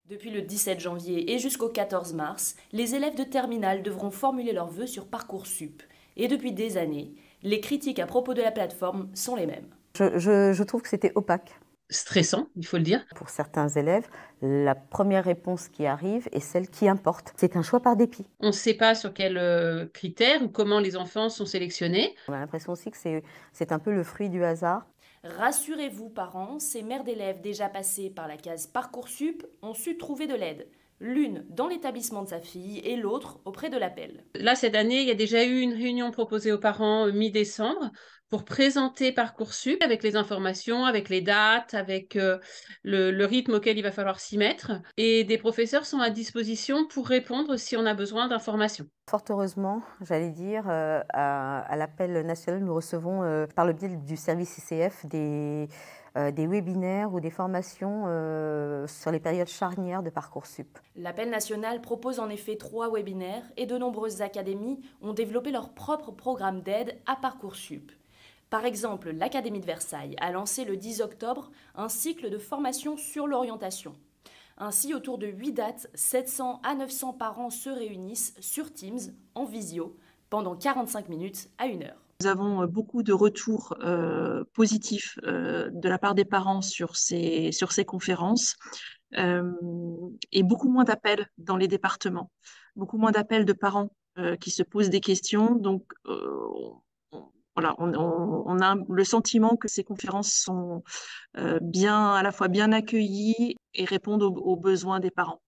Depuis le 17 janvier et jusqu'au 14 mars, les élèves de terminale devront formuler leurs vœux sur Parcoursup. Et depuis des années, les critiques à propos de la plateforme sont les mêmes. Je trouve que c'était opaque. Stressant, il faut le dire. Pour certains élèves, la première réponse qui arrive est celle qui importe. C'est un choix par dépit. On ne sait pas sur quels critères ou comment les enfants sont sélectionnés. On a l'impression aussi que c'est un peu le fruit du hasard. Rassurez-vous parents, ces mères d'élèves déjà passées par la case Parcoursup ont su trouver de l'aide. L'une dans l'établissement de sa fille et l'autre auprès de l'appel. Là, cette année, il y a déjà eu une réunion proposée aux parents mi-décembre pour présenter Parcoursup avec les informations, avec les dates, avec le rythme auquel il va falloir s'y mettre. Et des professeurs sont à disposition pour répondre si on a besoin d'informations. Fort heureusement, j'allais dire, à l'appel national, nous recevons par le biais du service ICF des webinaires ou des formations sur les périodes charnières de Parcoursup. L'appel national propose en effet 3 webinaires et de nombreuses académies ont développé leur propre programme d'aide à Parcoursup. Par exemple, l'Académie de Versailles a lancé le 10 octobre un cycle de formation sur l'orientation. Ainsi, autour de 8 dates, 700 à 900 parents se réunissent sur Teams, en visio, pendant 45 minutes à 1 heure. Nous avons beaucoup de retours positifs de la part des parents sur ces conférences et beaucoup moins d'appels dans les départements, beaucoup moins d'appels de parents qui se posent des questions. Donc, voilà, on a le sentiment que ces conférences sont à la fois bien accueillies et répondent aux besoins des parents.